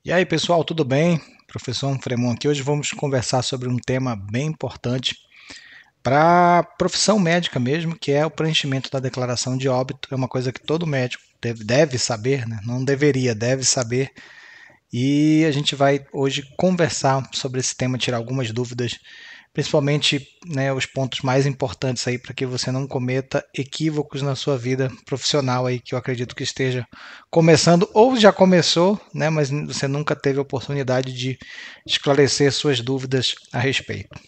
E aí, pessoal, tudo bem? Professor Fremon aqui. Hoje vamos conversar sobre um tema bem importante para a profissão médica mesmo, que é o preenchimento da declaração de óbito. É uma coisa que todo médico deve saber, né? Não deveria, deve saber. E a gente vai hoje conversar sobre esse tema, tirar algumas dúvidas, principalmente, né, os pontos mais importantes aí para que você não cometa equívocos na sua vida profissional aí, que eu acredito que esteja começando ou já começou, né, mas você nunca teve a oportunidade de esclarecer suas dúvidas a respeito.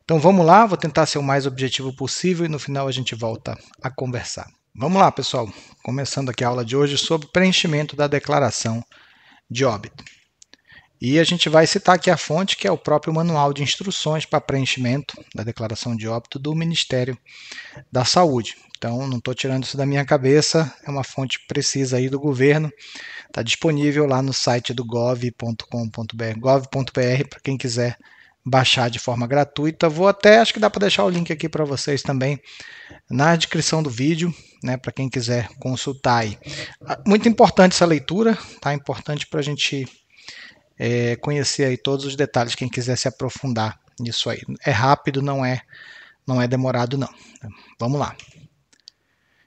Então vamos lá, vou tentar ser o mais objetivo possível e no final a gente volta a conversar. Vamos lá, pessoal, começando aqui a aula de hoje sobre preenchimento da declaração de óbito. E a gente vai citar aqui a fonte, que é o próprio Manual de Instruções para Preenchimento da Declaração de Óbito do Ministério da Saúde. Então, não estou tirando isso da minha cabeça, é uma fonte precisa aí do governo, está disponível lá no site do gov.com.br, gov.br, para quem quiser baixar de forma gratuita. Vou até, acho que dá para deixar o link aqui para vocês também na descrição do vídeo, né, para quem quiser consultar aí. Muito importante essa leitura, tá? Importante para a gente conhecer aí todos os detalhes, quem quiser se aprofundar nisso aí. É rápido, não é demorado não. Vamos lá.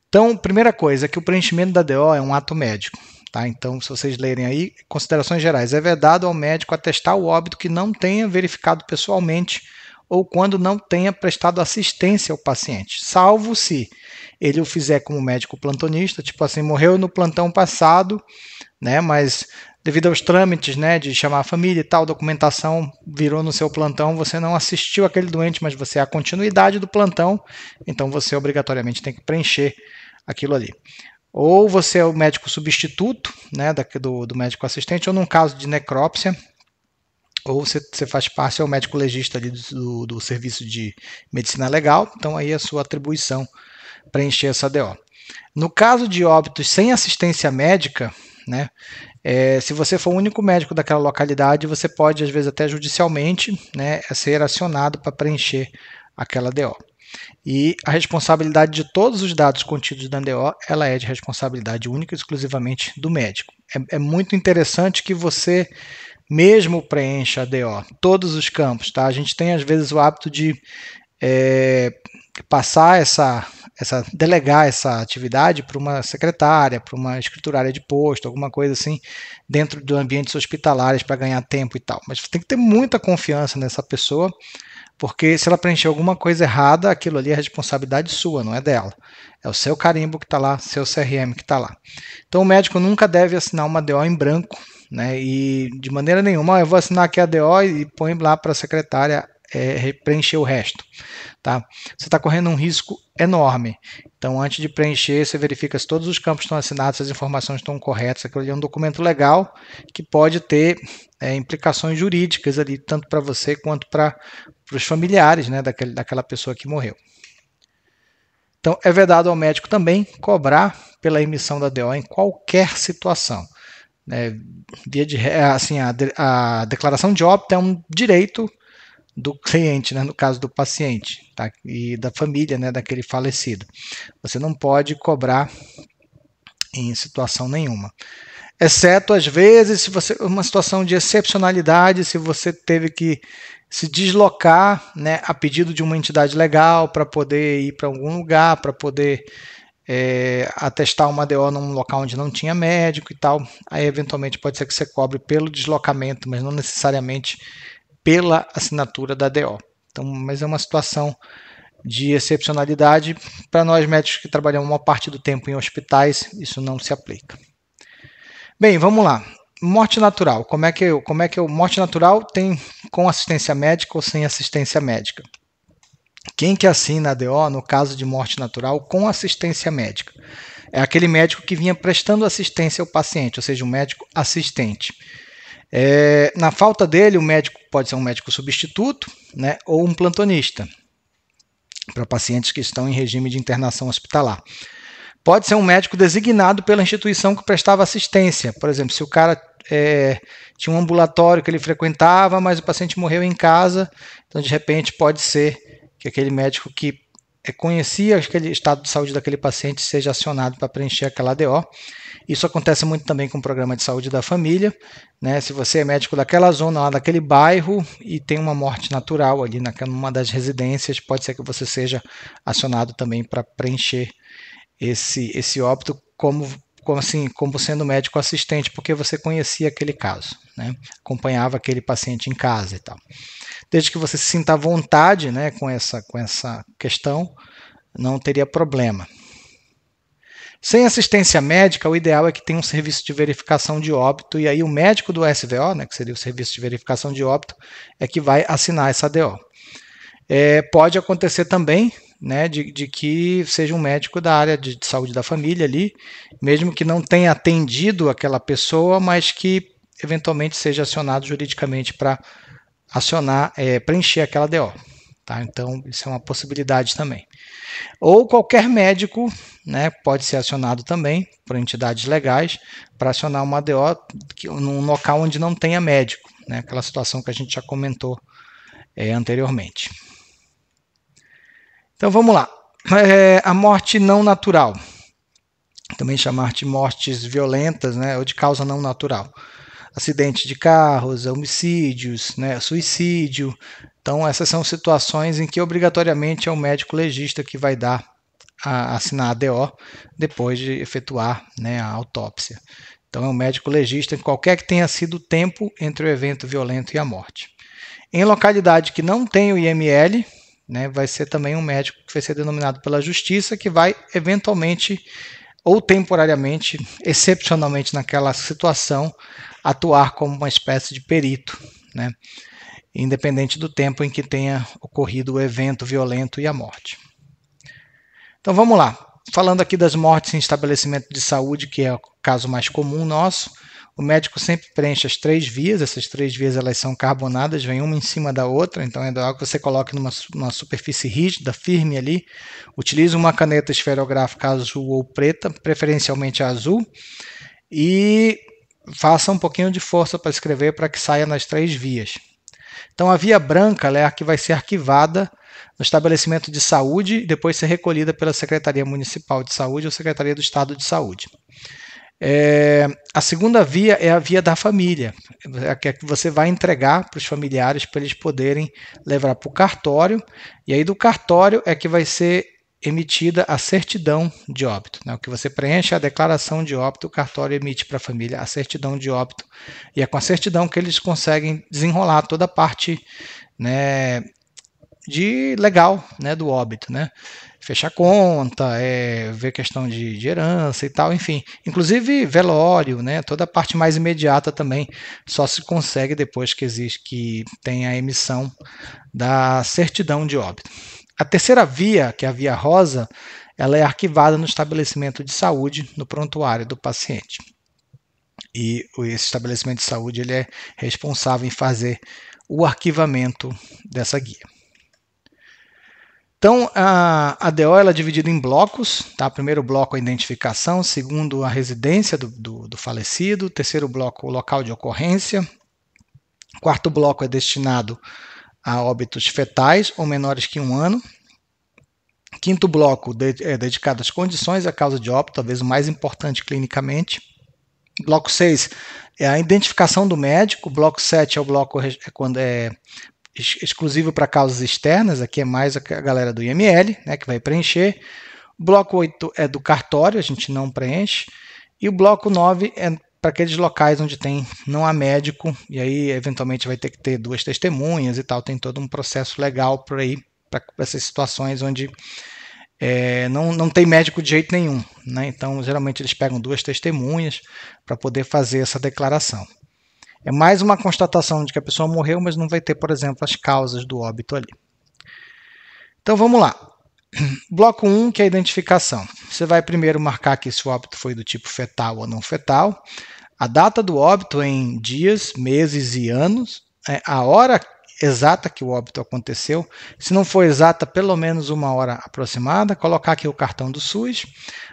Então, primeira coisa é que o preenchimento da DO é um ato médico. Tá? Então, se vocês lerem aí, considerações gerais, é vedado ao médico atestar o óbito que não tenha verificado pessoalmente ou quando não tenha prestado assistência ao paciente, salvo se ele o fizer como médico plantonista, tipo assim, morreu no plantão passado, né, mas devido aos trâmites, né, de chamar a família e tal, documentação virou no seu plantão, você não assistiu aquele doente, mas você é a continuidade do plantão, então você obrigatoriamente tem que preencher aquilo ali. Ou você é o médico substituto, né, do médico assistente, ou num caso de necrópsia, ou você faz parte, é o médico legista ali do serviço de medicina legal, então aí é a sua atribuição preencher essa DO. No caso de óbitos sem assistência médica, né, se você for o único médico daquela localidade, você pode, às vezes, até judicialmente, né, ser acionado para preencher aquela DO. E a responsabilidade de todos os dados contidos na DO, ela é de responsabilidade única e exclusivamente do médico. É muito interessante que você mesmo preencha a DO, todos os campos. Tá? A gente tem, às vezes, o hábito de passar delegar essa atividade para uma secretária, para uma escriturária de posto, alguma coisa assim, dentro de ambientes hospitalares para ganhar tempo e tal. Mas tem que ter muita confiança nessa pessoa, porque se ela preencher alguma coisa errada, aquilo ali é responsabilidade sua, não é dela. É o seu carimbo que está lá, seu CRM que está lá. Então o médico nunca deve assinar uma DO em branco, né? E de maneira nenhuma, eu vou assinar aqui a DO e põe lá para a secretária preencher o resto. Tá? Você está correndo um risco enorme. Então, antes de preencher, você verifica se todos os campos estão assinados, se as informações estão corretas. Aquilo ali é um documento legal que pode ter implicações jurídicas ali, tanto para você quanto para os familiares, né, daquela pessoa que morreu. Então, é vedado ao médico também cobrar pela emissão da DO em qualquer situação. Assim, a declaração de óbito é um direito do cliente, né, no caso do paciente, tá? E da família, né, daquele falecido. Você não pode cobrar em situação nenhuma. Exceto, às vezes, se você uma situação de excepcionalidade, se você teve que se deslocar, né, a pedido de uma entidade legal para poder ir para algum lugar, para poder atestar uma DO num local onde não tinha médico e tal, aí eventualmente pode ser que você cobre pelo deslocamento, mas não necessariamente pela assinatura da DO. Então, mas é uma situação de excepcionalidade. Para nós médicos que trabalhamos uma parte do tempo em hospitais, isso não se aplica. Bem, vamos lá. Morte natural. Como é que morte natural tem com assistência médica ou sem assistência médica? Quem que assina a DO no caso de morte natural com assistência médica? É aquele médico que vinha prestando assistência ao paciente, ou seja, um médico assistente. Na falta dele, o médico pode ser um médico substituto, né, ou um plantonista, para pacientes que estão em regime de internação hospitalar. Pode ser um médico designado pela instituição que prestava assistência. Por exemplo, se o cara tinha um ambulatório que ele frequentava, mas o paciente morreu em casa, então de repente pode ser que aquele médico que conhecia aquele estado de saúde daquele paciente, seja acionado para preencher aquela ADO. Isso acontece muito também com o programa de saúde da família, né? Se você é médico daquela zona, lá daquele bairro, e tem uma morte natural ali numa das residências, pode ser que você seja acionado também para preencher esse óbito como sendo médico assistente, porque você conhecia aquele caso, né? Acompanhava aquele paciente em casa e tal. Desde que você se sinta à vontade, né, com essa questão, não teria problema. Sem assistência médica, o ideal é que tenha um serviço de verificação de óbito, e aí o médico do SVO, né, que seria o serviço de verificação de óbito, é que vai assinar essa ADO. Pode acontecer também, né, de que seja um médico da área de saúde da família ali, mesmo que não tenha atendido aquela pessoa, mas que eventualmente seja acionado juridicamente para preencher aquela DO. Tá? Então, isso é uma possibilidade também. Ou qualquer médico, né, pode ser acionado também por entidades legais para acionar uma DO num local onde não tenha médico, né, aquela situação que a gente já comentou anteriormente. Então vamos lá. A morte não natural, também chamar de mortes violentas, né, ou de causa não natural. Acidente de carros, homicídios, né, suicídio. Então, essas são situações em que obrigatoriamente é o médico legista que vai assinar a DO depois de efetuar, né, a autópsia. Então, é um médico legista em qualquer que tenha sido o tempo entre o evento violento e a morte. Em localidade que não tem o IML, né, vai ser também um médico que vai ser denominado pela justiça, que vai eventualmente ou temporariamente, excepcionalmente naquela situação, atuar como uma espécie de perito, né, independente do tempo em que tenha ocorrido o evento violento e a morte. Então vamos lá, falando aqui das mortes em estabelecimento de saúde, que é o caso mais comum nosso. O médico sempre preenche as 3 vias, essas 3 vias elas são carbonadas, vem uma em cima da outra, então é algo que você coloque numa superfície rígida, firme ali, utilize uma caneta esferográfica azul ou preta, preferencialmente azul, e faça um pouquinho de força para escrever para que saia nas 3 vias. Então a via branca é a que vai ser arquivada no estabelecimento de saúde e depois ser recolhida pela Secretaria Municipal de Saúde ou Secretaria do Estado de Saúde. A segunda via é a via da família, que você vai entregar para os familiares para eles poderem levar para o cartório, e aí do cartório é que vai ser emitida a certidão de óbito, né? O que você preenche é a declaração de óbito, o cartório emite para a família a certidão de óbito, e é com a certidão que eles conseguem desenrolar toda a parte, né, de legal, né, do óbito, né? Fechar conta, ver questão de herança e tal, enfim. Inclusive velório, né? Toda a parte mais imediata também só se consegue depois que tem a emissão da certidão de óbito. A terceira via, que é a via rosa, ela é arquivada no estabelecimento de saúde, no prontuário do paciente. E esse estabelecimento de saúde ele é responsável em fazer o arquivamento dessa guia. Então, a DO ela é dividida em blocos, tá? Primeiro bloco a identificação, segundo a residência do falecido, terceiro bloco o local de ocorrência, quarto bloco é destinado a óbitos fetais ou menores que 1 ano, quinto bloco é dedicado às condições e à causa de óbito, talvez o mais importante clinicamente. Bloco 6 é a identificação do médico, bloco 7 é o bloco quando é exclusivo para causas externas, aqui é mais a galera do IML, né, que vai preencher. O bloco 8 é do cartório, a gente não preenche. E o bloco 9 é para aqueles locais onde não há médico, e aí eventualmente vai ter que ter 2 testemunhas e tal, tem todo um processo legal por aí, para essas situações onde não tem médico de jeito nenhum, né? Então geralmente eles pegam 2 testemunhas para poder fazer essa declaração. É mais uma constatação de que a pessoa morreu, mas não vai ter, por exemplo, as causas do óbito ali. Então vamos lá. Bloco 1, que é a identificação. Você vai primeiro marcar que esse óbito foi do tipo fetal ou não fetal, a data do óbito em dias, meses e anos, a hora exata que o óbito aconteceu, se não for exata, pelo menos 1 hora aproximada, colocar aqui o cartão do SUS,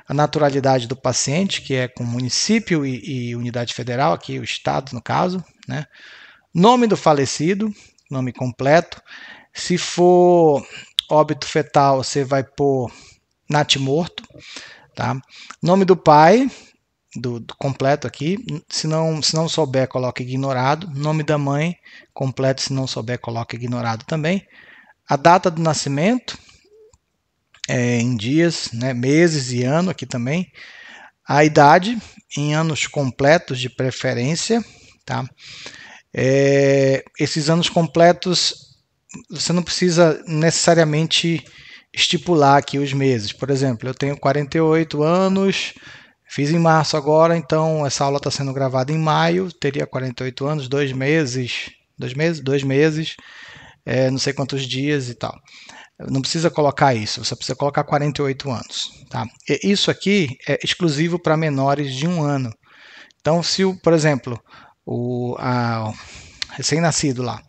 a naturalidade do paciente, que é com município e unidade federal, aqui o estado no caso, né? Nome do falecido, nome completo, se for óbito fetal você vai pôr natimorto, tá? Nome do pai, do completo aqui, se não souber, coloca ignorado. Nome da mãe, completo, se não souber, coloca ignorado também. A data do nascimento, em dias, né, meses e ano aqui também. A idade, em anos completos de preferência, tá? Esses anos completos, você não precisa necessariamente estipular aqui os meses. Por exemplo, eu tenho 48 anos, fiz em março agora, então essa aula está sendo gravada em maio, teria 48 anos, 2 meses, não sei quantos dias e tal. Não precisa colocar isso, você precisa colocar 48 anos. Tá? Isso aqui é exclusivo para menores de 1 ano. Então, se, por exemplo, o recém-nascido lá,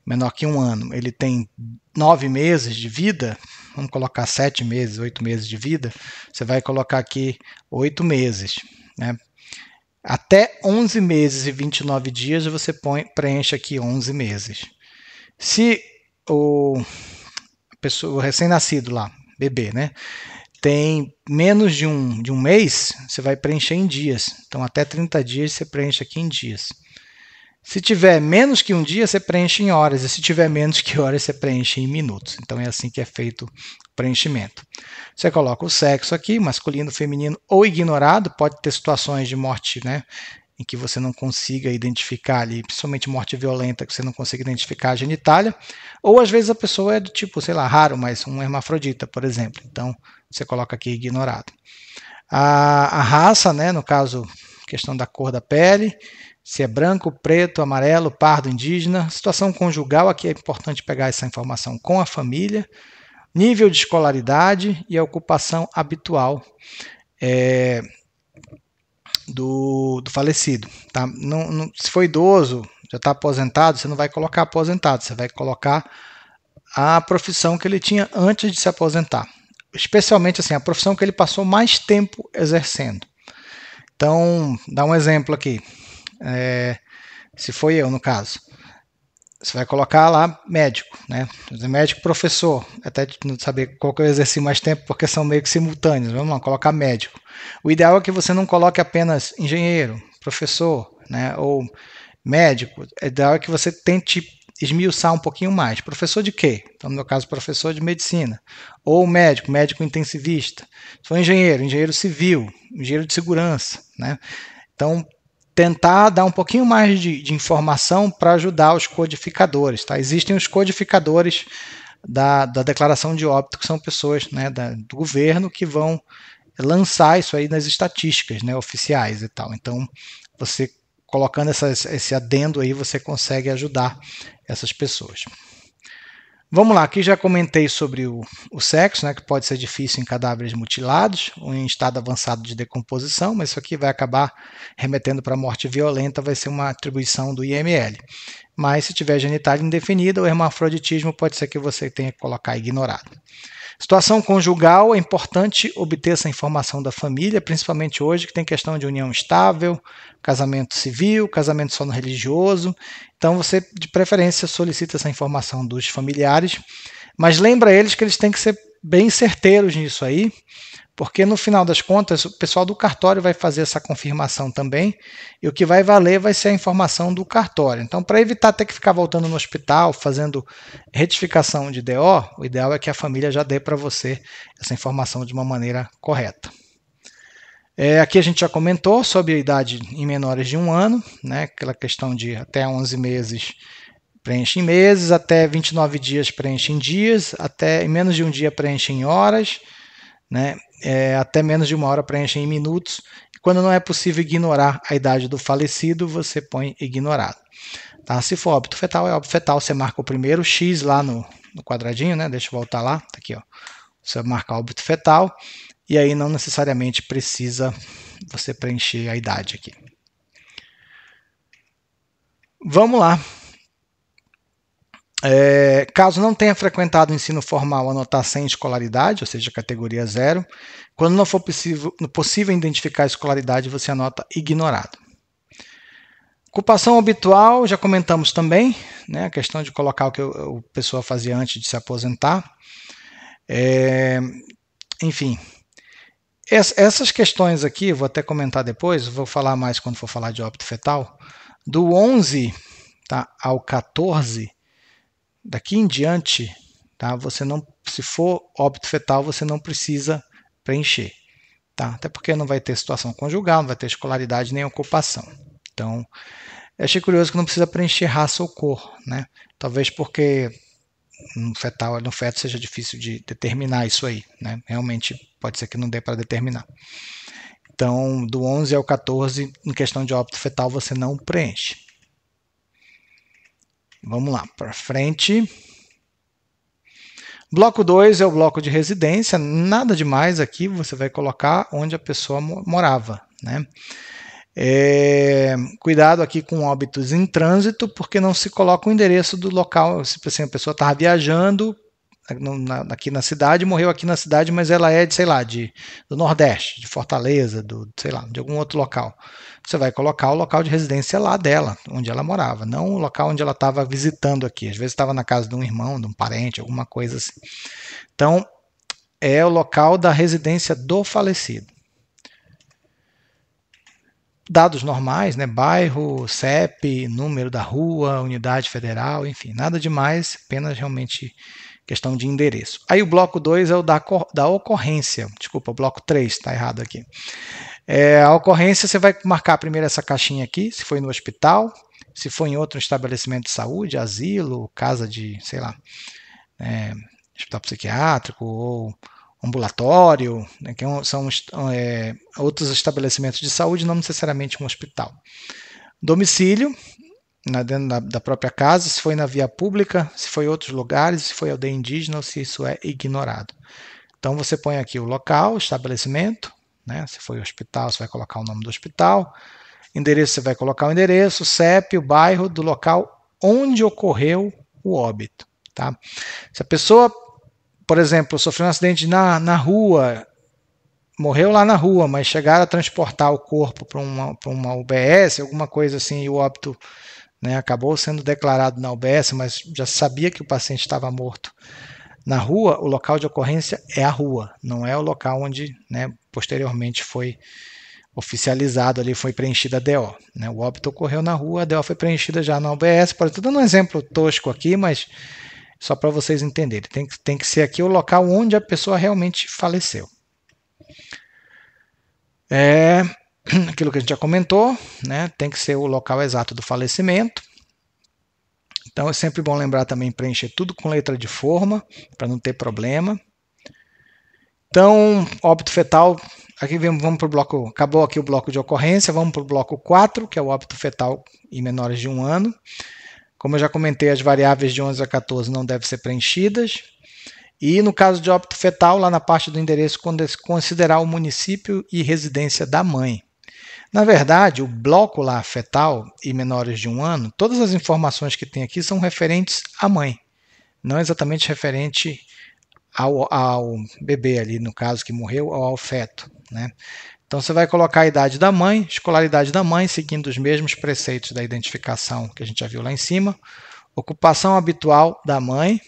menor que 1 ano, ele tem 9 meses de vida, vamos colocar 7 meses, 8 meses de vida, você vai colocar aqui 8 meses. Né? Até 11 meses e 29 dias você preenche aqui 11 meses. Se o recém-nascido lá, bebê, né, tem menos de um mês, você vai preencher em dias. Então, até 30 dias você preenche aqui em dias. Se tiver menos que um dia, você preenche em horas. E se tiver menos que horas, você preenche em minutos. Então, é assim que é feito o preenchimento. Você coloca o sexo aqui, masculino, feminino ou ignorado. Pode ter situações de morte, né, em que você não consiga identificar ali, principalmente morte violenta, que você não consiga identificar a genitália, ou às vezes a pessoa é do tipo, sei lá, raro, mas um hermafrodita, por exemplo. Então, você coloca aqui ignorado. A raça, né, no caso, questão da cor da pele, se é branco, preto, amarelo, pardo, indígena. Situação conjugal, aqui é importante pegar essa informação com a família. Nível de escolaridade e a ocupação habitual do falecido. Tá? Se for idoso, já está aposentado, você não vai colocar aposentado, você vai colocar a profissão que ele tinha antes de se aposentar. Especialmente assim, a profissão que ele passou mais tempo exercendo. Então, dá um exemplo aqui. Se foi eu, no caso. Você vai colocar lá médico, né? Médico, professor. Até não saber qual que eu exerci mais tempo, porque são meio que simultâneos. Vamos lá, colocar médico. O ideal é que você não coloque apenas engenheiro, professor, né? Ou médico. O ideal é que você tente esmiuçar um pouquinho mais. Professor de quê? Então, no meu caso, professor de medicina. Ou médico, médico intensivista. Se for engenheiro, engenheiro civil, engenheiro de segurança, né? Então, tentar dar um pouquinho mais de informação para ajudar os codificadores. Tá? Existem os codificadores da declaração de óbito, que são pessoas, né, do governo que vão lançar isso aí nas estatísticas, né, oficiais e tal. Então, você colocando esse adendo aí, você consegue ajudar essas pessoas. Vamos lá, aqui já comentei sobre o sexo, né, que pode ser difícil em cadáveres mutilados ou em estado avançado de decomposição, mas isso aqui vai acabar remetendo para morte violenta, vai ser uma atribuição do IML. Mas se tiver genitália indefinida, o hermafroditismo pode ser que você tenha que colocar ignorado. Situação conjugal, é importante obter essa informação da família, principalmente hoje que tem questão de união estável, casamento civil, casamento sono religioso. Então você, de preferência, solicita essa informação dos familiares, mas lembra eles que eles têm que ser bem certeiros nisso aí, porque no final das contas o pessoal do cartório vai fazer essa confirmação também, e o que vai valer vai ser a informação do cartório. Então, para evitar ter que ficar voltando no hospital, fazendo retificação de DO, o ideal é que a família já dê para você essa informação de uma maneira correta. Aqui a gente já comentou sobre a idade em menores de 1 ano, né? Aquela questão de até 11 meses preenche em meses, até 29 dias preenche em dias, até em menos de um dia preenche em horas, né? Até menos de 1 hora preenche em minutos. E quando não é possível ignorar a idade do falecido, você põe ignorado. Tá? Se for óbito fetal, é óbito fetal, você marca o primeiro X lá no quadradinho, né? Deixa eu voltar lá, tá aqui, ó. Você marca óbito fetal, e aí não necessariamente precisa você preencher a idade aqui. Vamos lá. Caso não tenha frequentado o ensino formal, anotar sem escolaridade, ou seja, categoria 0. Quando não for possível identificar a escolaridade, você anota ignorado. Ocupação habitual, já comentamos também, né, a questão de colocar o que a pessoa fazia antes de se aposentar. Enfim, essas questões aqui, vou até comentar depois, vou falar mais quando for falar de óbito fetal. Do 11, tá, ao 14, daqui em diante, tá, você não, se for óbito fetal, você não precisa preencher. Tá? Até porque não vai ter situação conjugal, não vai ter escolaridade nem ocupação. Então, eu achei curioso que não precisa preencher raça ou cor, né? Talvez porque no feto seja difícil de determinar isso aí, né? Realmente pode ser que não dê para determinar. Então, do 11 ao 14, em questão de óbito fetal, você não preenche. Vamos lá, para frente. Bloco 2 é o bloco de residência, nada demais aqui, você vai colocar onde a pessoa morava, né? Cuidado aqui com óbitos em trânsito, porque não se coloca o endereço do local. Se assim, a pessoa estava viajando aqui na cidade, morreu aqui na cidade, mas ela é de, sei lá, do Nordeste, de Fortaleza, sei lá, de algum outro local. Você vai colocar o local de residência lá dela, onde ela morava, não o local onde ela estava visitando aqui. Às vezes estava na casa de um irmão, de um parente, alguma coisa assim. Então, é o local da residência do falecido. Dados normais, né? Bairro, CEP, número da rua, unidade federal, enfim, nada demais, apenas realmente questão de endereço. Aí o bloco 2 é o da ocorrência, desculpa, o bloco 3, está errado aqui. A ocorrência, você vai marcar primeiro essa caixinha aqui, se foi no hospital, se foi em outro estabelecimento de saúde, asilo, casa de, sei lá, hospital psiquiátrico ou ambulatório, né, que são outros estabelecimentos de saúde, não necessariamente um hospital. Domicílio, dentro da própria casa, se foi na via pública, se foi em outros lugares, se foi aldeia indígena ou se isso é ignorado. Então você põe aqui o local, o estabelecimento, né, se foi hospital, você vai colocar o nome do hospital, endereço, você vai colocar o endereço, CEP, o bairro do local onde ocorreu o óbito. Tá? Se a pessoa, por exemplo, sofreu um acidente na rua, morreu lá na rua, mas chegaram a transportar o corpo para uma UBS, alguma coisa assim, e o óbito, né, acabou sendo declarado na UBS, mas já sabia que o paciente estava morto na rua, o local de ocorrência é a rua, não é o local onde, né, posteriormente foi oficializado ali, foi preenchida a DO. Né? O óbito ocorreu na rua, a DO foi preenchida já na UBS. Estou dando um exemplo tosco aqui, mas só para vocês entenderem. Tem que ser aqui o local onde a pessoa realmente faleceu. Aquilo que a gente já comentou, né? Tem que ser o local exato do falecimento. Então é sempre bom lembrar também preencher tudo com letra de forma, para não ter problema. Então, óbito fetal, aqui vamos para o bloco, acabou aqui o bloco de ocorrência, vamos para o bloco 4, que é o óbito fetal em menores de 1 ano. Como eu já comentei, as variáveis de 11 a 14 não devem ser preenchidas. E no caso de óbito fetal, lá na parte do endereço, considerar o município e residência da mãe. Na verdade, o bloco lá fetal e menores de 1 ano, todas as informações que tem aqui são referentes à mãe, não exatamente referente ao bebê ali, no caso que morreu, ou ao feto. Né? Então você vai colocar a idade da mãe, escolaridade da mãe, seguindo os mesmos preceitos da identificação que a gente já viu lá em cima, ocupação habitual da mãe,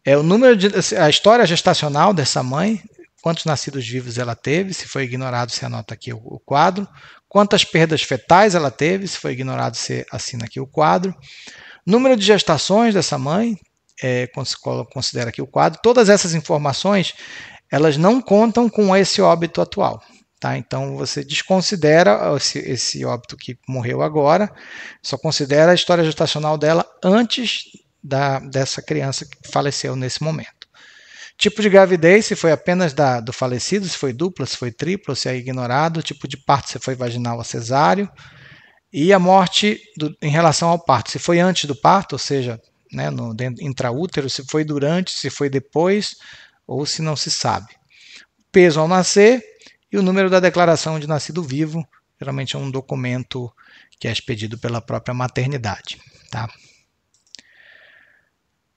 o número a história gestacional dessa mãe, quantos nascidos vivos ela teve, se foi ignorado, você anota aqui o quadro, quantas perdas fetais ela teve, se foi ignorado, você assina aqui o quadro, número de gestações dessa mãe, considera aqui o quadro. Todas essas informações, elas não contam com esse óbito atual. Tá? Então, você desconsidera esse óbito que morreu agora, só considera a história gestacional dela antes dessa criança que faleceu nesse momento. Tipo de gravidez, se foi apenas do falecido, se foi dupla, se foi tripla, se é ignorado. Tipo de parto, se foi vaginal ou cesáreo. E a morte em relação ao parto, se foi antes do parto, ou seja, né, no intraútero, se foi durante, se foi depois, ou se não se sabe. Peso ao nascer e o número da declaração de nascido vivo, geralmente é um documento que é expedido pela própria maternidade. Tá?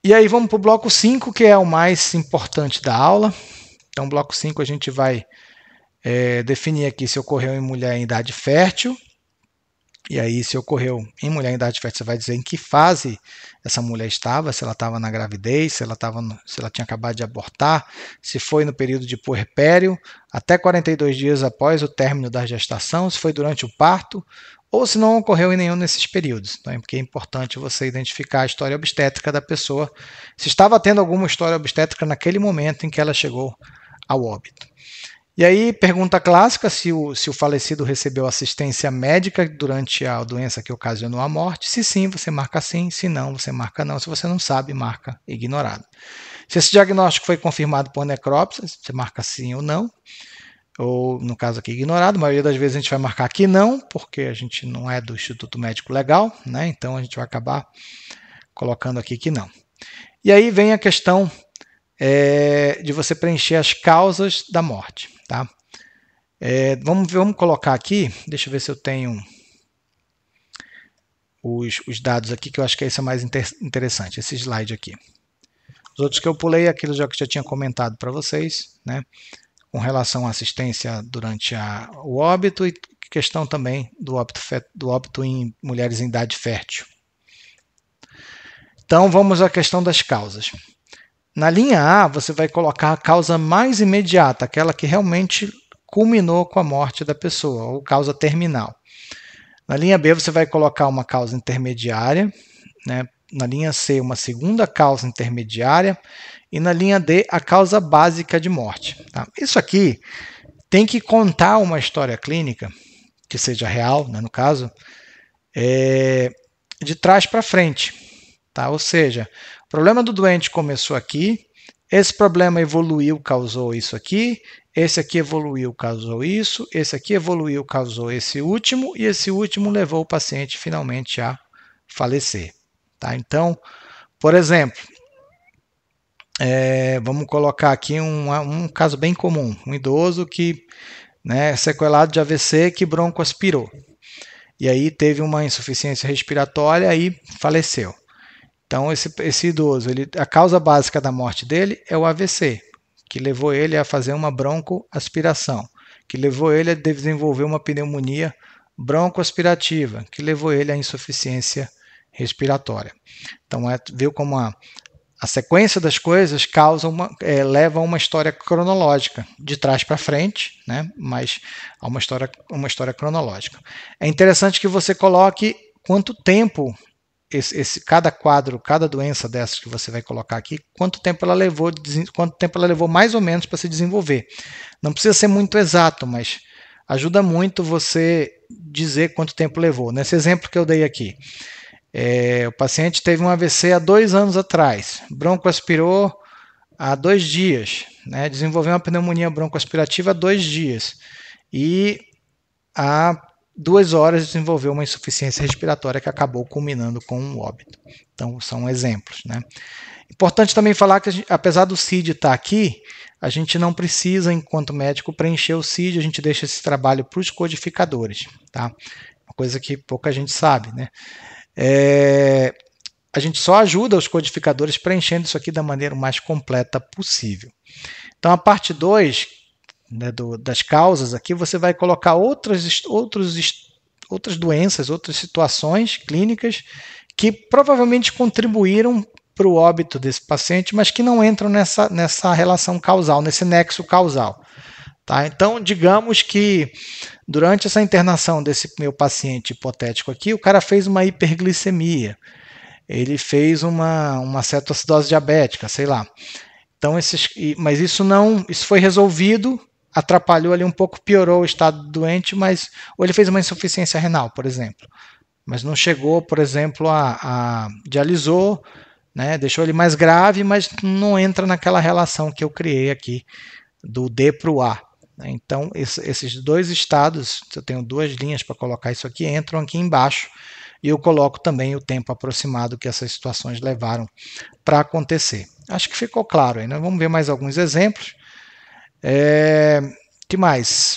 E aí vamos para o bloco 5, que é o mais importante da aula. Então, bloco 5 a gente vai definir aqui se ocorreu em mulher em idade fértil E aí, se ocorreu em mulher em idade fértil, você vai dizer em que fase essa mulher estava, se ela estava na gravidez, se ela tinha acabado de abortar, se foi no período de puerpério, até 42 dias após o término da gestação, se foi durante o parto, ou se não ocorreu em nenhum desses períodos. Então, porque é importante você identificar a história obstétrica da pessoa, se estava tendo alguma história obstétrica naquele momento em que ela chegou ao óbito. E aí, pergunta clássica, se o falecido recebeu assistência médica durante a doença que ocasionou a morte. Se sim, você marca sim. Se não, você marca não. Se você não sabe, marca ignorado. Se esse diagnóstico foi confirmado por necrópsia, você marca sim ou não. Ou, no caso aqui, ignorado. A maioria das vezes a gente vai marcar aqui não, porque a gente não é do Instituto Médico Legal, né? Então a gente vai acabar colocando aqui que não. E aí vem a questão de você preencher as causas da morte. Tá? Vamos colocar aqui, deixa eu ver se eu tenho os dados aqui, que eu acho que esse é mais interessante, esse slide aqui. Os outros que eu pulei, aquilo já que eu já tinha comentado para vocês, né, com relação à assistência durante o óbito e questão também do óbito em mulheres em idade fértil. Então vamos à questão das causas. Na linha A, você vai colocar a causa mais imediata, aquela que realmente culminou com a morte da pessoa, ou causa terminal. Na linha B, você vai colocar uma causa intermediária, né? Na linha C, uma segunda causa intermediária, e na linha D, a causa básica de morte. Tá? Isso aqui tem que contar uma história clínica, que seja real, né, no caso, de trás para frente. Tá? Ou seja, o problema do doente começou aqui, esse problema evoluiu, causou isso aqui, esse aqui evoluiu, causou isso, esse aqui evoluiu, causou esse último, e esse último levou o paciente finalmente a falecer. Tá? Então, por exemplo, vamos colocar aqui um caso bem comum, um idoso que, né, sequelado de AVC, que broncoaspirou. E aí teve uma insuficiência respiratória e faleceu. Então, esse idoso, a causa básica da morte dele é o AVC, que levou ele a fazer uma broncoaspiração, que levou ele a desenvolver uma pneumonia broncoaspirativa, que levou ele à insuficiência respiratória. Então, viu como a sequência das coisas leva a uma história cronológica, de trás para frente, né? Mas a uma história cronológica. É interessante que você coloque quanto tempo cada quadro, cada doença dessas que você vai colocar aqui, quanto tempo ela levou mais ou menos para se desenvolver. Não precisa ser muito exato, mas ajuda muito você dizer quanto tempo levou. Nesse exemplo que eu dei aqui, o paciente teve um AVC há 2 anos atrás, broncoaspirou há 2 dias, né, desenvolveu uma pneumonia broncoaspirativa há 2 dias e há 2 horas desenvolveu uma insuficiência respiratória que acabou culminando com um óbito. Então, são exemplos. Né? Importante também falar que, apesar do CID estar aqui, a gente não precisa, enquanto médico, preencher o CID, a gente deixa esse trabalho para os codificadores. Tá? Uma coisa que pouca gente sabe. Né? A gente só ajuda os codificadores preenchendo isso aqui da maneira mais completa possível. Então, a parte 2, né, das causas aqui, você vai colocar outras doenças, outras situações clínicas que provavelmente contribuíram para o óbito desse paciente, mas que não entram nessa relação causal, nesse nexo causal. Tá? Então, digamos que durante essa internação desse meu paciente hipotético aqui, o cara fez uma hiperglicemia, ele fez uma cetoacidose diabética, sei lá. Então, mas isso foi resolvido, atrapalhou ali um pouco, piorou o estado do doente, ou ele fez uma insuficiência renal, por exemplo. Mas não chegou, por exemplo, a dialisou, né, deixou ele mais grave, mas não entra naquela relação que eu criei aqui, do D para o A. Então, esses 2 estados, eu tenho 2 linhas para colocar isso aqui, entram aqui embaixo, e eu coloco também o tempo aproximado que essas situações levaram para acontecer. Acho que ficou claro aí, né? Vamos ver mais alguns exemplos. Que mais?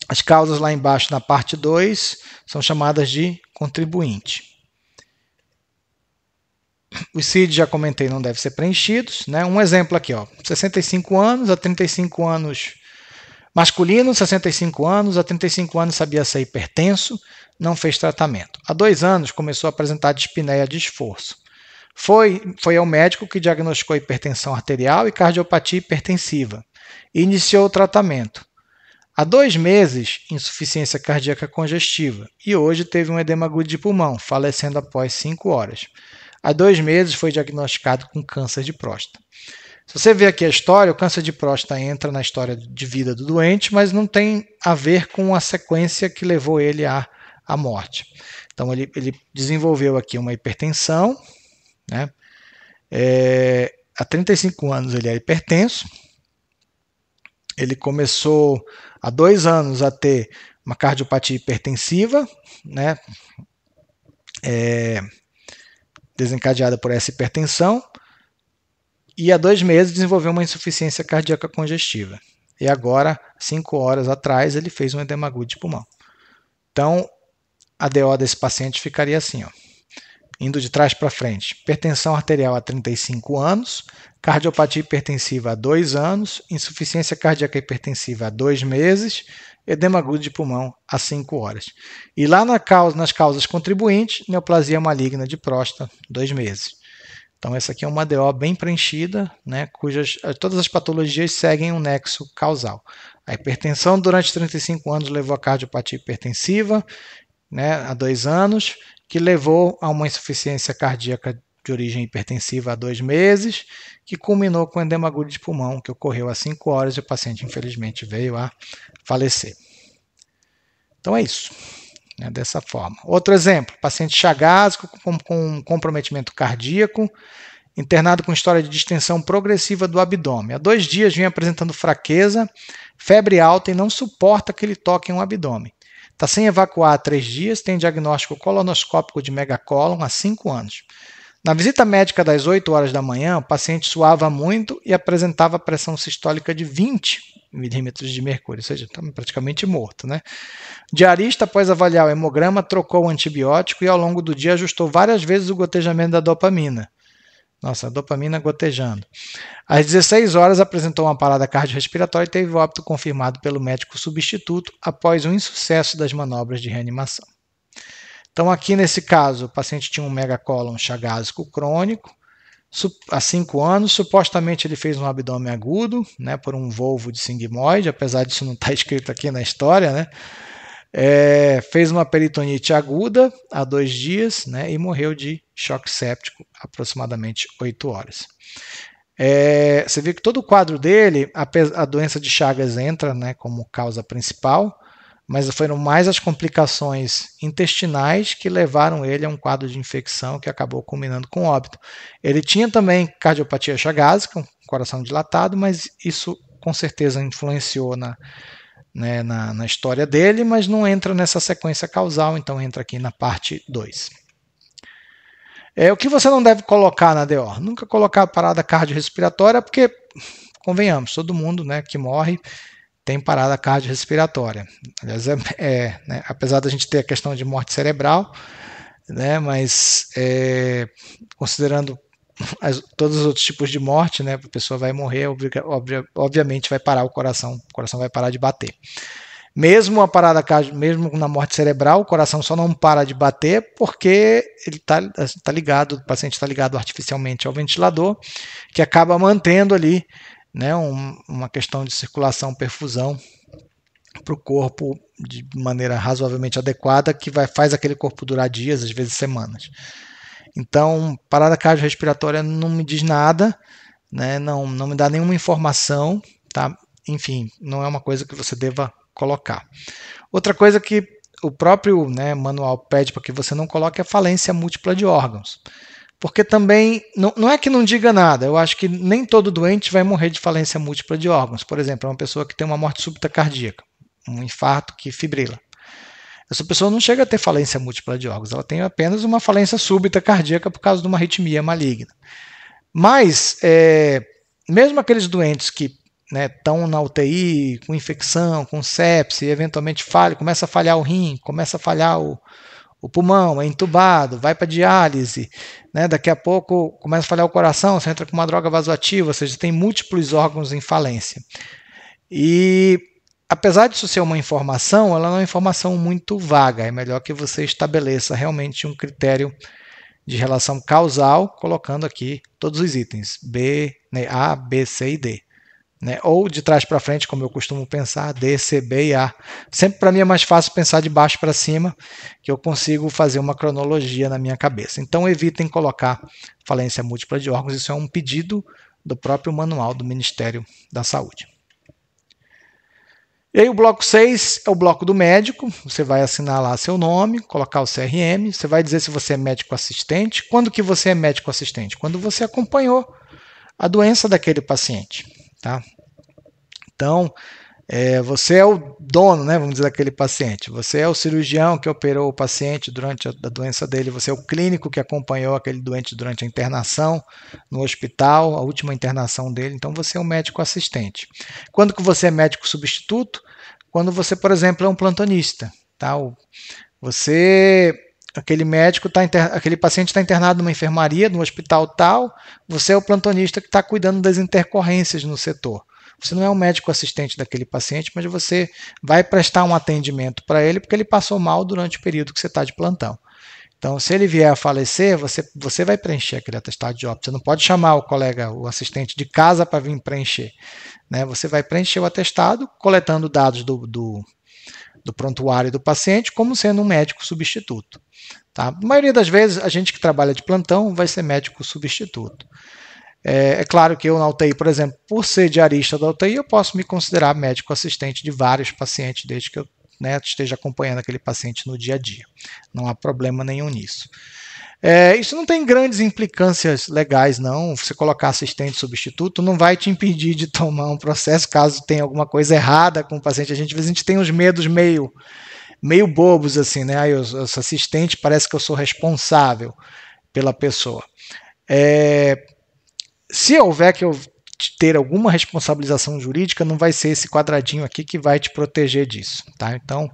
As causas lá embaixo na parte 2 são chamadas de contribuinte. Os CID, já comentei, não devem ser preenchidos. Né? Um exemplo aqui, ó, 65 anos, há 35 anos Masculino, 65 anos, há 35 anos sabia ser hipertenso, não fez tratamento. Há 2 anos começou a apresentar dispneia de esforço. Foi ao médico que diagnosticou hipertensão arterial e cardiopatia hipertensiva e iniciou o tratamento. Há 2 meses, insuficiência cardíaca congestiva e hoje teve um edema agudo de pulmão, falecendo após 5 horas. Há 2 meses foi diagnosticado com câncer de próstata. Se você ver aqui a história, o câncer de próstata entra na história de vida do doente, mas não tem a ver com a sequência que levou ele à morte. Então, ele desenvolveu aqui uma hipertensão, né? Há 35 anos ele é hipertenso, ele começou há 2 anos a ter uma cardiopatia hipertensiva, né? Desencadeada por essa hipertensão, e há 2 meses desenvolveu uma insuficiência cardíaca congestiva. E agora, 5 horas atrás, ele fez um edema agudo de pulmão. Então, a DO desse paciente ficaria assim, ó, indo de trás para frente. Hipertensão arterial há 35 anos, cardiopatia hipertensiva há 2 anos, insuficiência cardíaca hipertensiva há 2 meses, edema agudo de pulmão há 5 horas. E lá nas causas contribuintes, neoplasia maligna de próstata, 2 meses. Então, essa aqui é uma DO bem preenchida, né, todas as patologias seguem um nexo causal. A hipertensão durante 35 anos levou a cardiopatia hipertensiva, né, há 2 anos, que levou a uma insuficiência cardíaca de origem hipertensiva há 2 meses, que culminou com edema agudo de pulmão, que ocorreu há 5 horas e o paciente, infelizmente, veio a falecer. Então, é isso. Dessa forma. Outro exemplo, paciente chagásico com comprometimento cardíaco, internado com história de distensão progressiva do abdômen. Há 2 dias vinha apresentando fraqueza, febre alta e não suporta que lhe toquem o abdômen. Está sem evacuar há 3 dias, tem diagnóstico colonoscópico de megacólon há 5 anos. Na visita médica das 8 horas da manhã, o paciente suava muito e apresentava pressão sistólica de 20 milímetros de mercúrio, ou seja, está praticamente morto, né? Diarista, após avaliar o hemograma, trocou o antibiótico e ao longo do dia ajustou várias vezes o gotejamento da dopamina. Nossa, a dopamina gotejando. Às 16 horas apresentou uma parada cardiorrespiratória e teve o óbito confirmado pelo médico substituto após um insucesso das manobras de reanimação. Então, aqui nesse caso, o paciente tinha um megacólon chagásico crônico, há 5 anos, supostamente ele fez um abdômen agudo, né, por um volvo de sigmoide, apesar disso não estar escrito aqui na história, né? Fez uma peritonite aguda há 2 dias, né, e morreu de choque séptico aproximadamente 8 horas. Você vê que todo o quadro dele, a doença de Chagas entra, né, como causa principal, mas foram mais as complicações intestinais que levaram ele a um quadro de infecção que acabou culminando com óbito. Ele tinha também cardiopatia chagásica, um coração dilatado, mas isso com certeza influenciou na história dele, mas não entra nessa sequência causal, então entra aqui na parte 2. O que você não deve colocar na DO? Nunca colocar parada cardiorrespiratória, porque, convenhamos, todo mundo, né, que morre tem parada cardiorrespiratória. Aliás, né, apesar da gente ter a questão de morte cerebral, né, mas considerando todos os outros tipos de morte, né, a pessoa vai morrer, obviamente vai parar o coração vai parar de bater. Mesmo a parada cardíaca, mesmo na morte cerebral, o coração só não para de bater porque ele tá ligado, o paciente está ligado artificialmente ao ventilador, que acaba mantendo ali, né, uma questão de circulação, perfusão para o corpo de maneira razoavelmente adequada, que faz aquele corpo durar dias, às vezes semanas. Então, parada cardiorrespiratória não me diz nada, né, não me dá nenhuma informação, tá? Enfim, não é uma coisa que você deva colocar. Outra coisa que o próprio, né, manual pede para que você não coloque é falência múltipla de órgãos. Porque também, não é que não diga nada, eu acho que nem todo doente vai morrer de falência múltipla de órgãos. Por exemplo, uma pessoa que tem uma morte súbita cardíaca, um infarto que fibrila. Essa pessoa não chega a ter falência múltipla de órgãos, ela tem apenas uma falência súbita cardíaca por causa de uma arritmia maligna. Mas, mesmo aqueles doentes que estão na UTI, com infecção, com sepse, eventualmente começa a falhar o rim, começa a falhar o pulmão, é entubado, vai para diálise, né? Daqui a pouco começa a falhar o coração, você entra com uma droga vasoativa, ou seja, tem múltiplos órgãos em falência. E apesar disso ser uma informação, ela não é uma informação muito vaga. É melhor que você estabeleça realmente um critério de relação causal, colocando aqui todos os itens, B, né, A, B, C e D. Né? Ou de trás para frente, como eu costumo pensar, D, C, B e A. Sempre para mim é mais fácil pensar de baixo para cima, que eu consigo fazer uma cronologia na minha cabeça. Então evitem colocar falência múltipla de órgãos, isso é um pedido do próprio manual do Ministério da Saúde. E aí o bloco 6 é o bloco do médico, você vai assinar lá seu nome, colocar o CRM, você vai dizer se você é médico assistente. Quando que você é médico assistente? Quando você acompanhou a doença daquele paciente. Tá? Então, você é o dono, né, vamos dizer, daquele paciente. Você é o cirurgião que operou o paciente durante a doença dele. Você é o clínico que acompanhou aquele doente durante a internação no hospital, a última internação dele. Então, você é o médico assistente. Quando que você é médico substituto? Quando você, por exemplo, é um plantonista. Tá? Aquele médico aquele paciente está internado numa enfermaria, no hospital tal. Você é o plantonista que está cuidando das intercorrências no setor. Você não é um médico assistente daquele paciente, mas você vai prestar um atendimento para ele porque ele passou mal durante o período que você está de plantão. Então, se ele vier a falecer, você vai preencher aquele atestado de óbito. Você não pode chamar o colega, o assistente de casa para vir preencher. Né? Você vai preencher o atestado, coletando dados do prontuário do paciente, como sendo um médico substituto. Tá? A maioria das vezes, a gente que trabalha de plantão vai ser médico substituto. É claro que eu na UTI, por exemplo, por ser diarista da UTI, eu posso me considerar médico assistente de vários pacientes, desde que eu esteja acompanhando aquele paciente no dia a dia. Não há problema nenhum nisso. Isso não tem grandes implicâncias legais, não. Você colocar assistente substituto não vai te impedir de tomar um processo caso tenha alguma coisa errada com o paciente. Às vezes a gente tem uns medos meio bobos, assim, né? Eu sou assistente, parece que eu sou responsável pela pessoa. Se houver que eu ter alguma responsabilização jurídica, não vai ser esse quadradinho aqui que vai te proteger disso, tá? Então,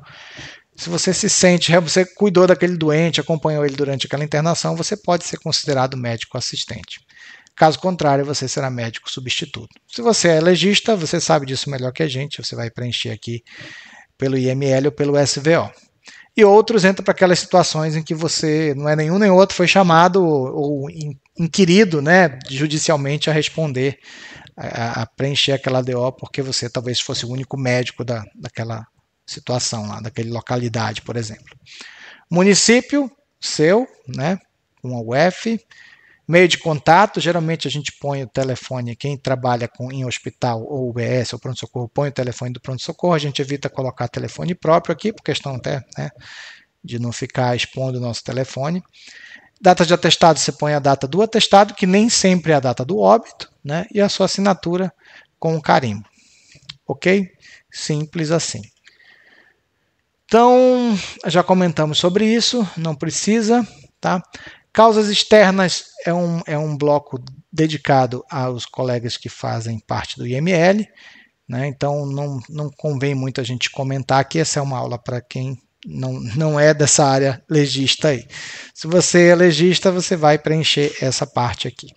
se você se sente, você cuidou daquele doente, acompanhou ele durante aquela internação, você pode ser considerado médico assistente. Caso contrário, você será médico substituto. Se você é legista, você sabe disso melhor que a gente, você vai preencher aqui pelo IML ou pelo SVO. E outros entram para aquelas situações em que você não é nenhum nem outro, foi chamado ou inquirido, né, judicialmente a responder, a preencher aquela DO, porque você talvez fosse o único médico daquela situação lá, daquela localidade, por exemplo. Município seu, né, com a UF. Meio de contato, geralmente a gente põe o telefone, quem trabalha em hospital ou UBS ou pronto-socorro, põe o telefone do pronto-socorro, a gente evita colocar telefone próprio aqui, por questão até, né, de não ficar expondo o nosso telefone. Data de atestado, você põe a data do atestado, que nem sempre é a data do óbito, né, e a sua assinatura com o carimbo. Ok? Simples assim. Então, já comentamos sobre isso, não precisa, tá? Causas externas é um bloco dedicado aos colegas que fazem parte do IML, né? Então não convém muito a gente comentar aqui, essa é uma aula para quem não é dessa área legista aí. Se você é legista, você vai preencher essa parte aqui.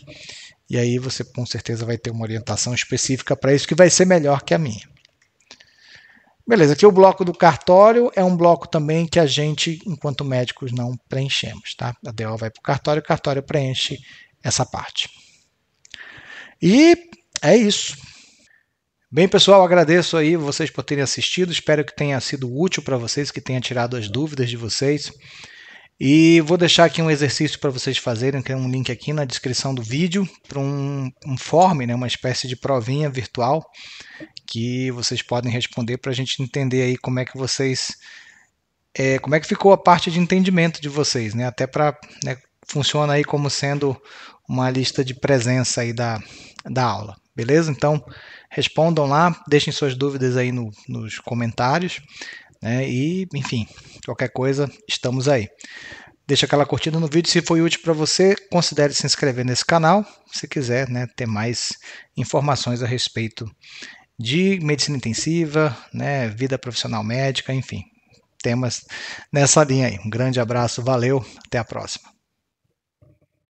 E aí você com certeza vai ter uma orientação específica para isso, que vai ser melhor que a minha. Beleza, aqui o bloco do cartório é um bloco também que a gente, enquanto médicos, não preenchemos, tá? A DO vai para o cartório preenche essa parte. E é isso. Bem, pessoal, agradeço aí vocês por terem assistido, espero que tenha sido útil para vocês, que tenha tirado as dúvidas de vocês. E vou deixar aqui um exercício para vocês fazerem, que é um link aqui na descrição do vídeo, para um form, né, uma espécie de provinha virtual, que vocês podem responder para a gente entender aí como é que vocês, como é que ficou a parte de entendimento de vocês, né? Até para, né, funciona aí como sendo uma lista de presença aí da aula, beleza? Então respondam lá, deixem suas dúvidas aí nos comentários, né? E enfim, qualquer coisa, estamos aí. Deixa aquela curtida no vídeo, se foi útil para você, considere se inscrever nesse canal, se quiser, né, ter mais informações a respeito de medicina intensiva, né, vida profissional médica, enfim, temas nessa linha aí. Um grande abraço, valeu, até a próxima.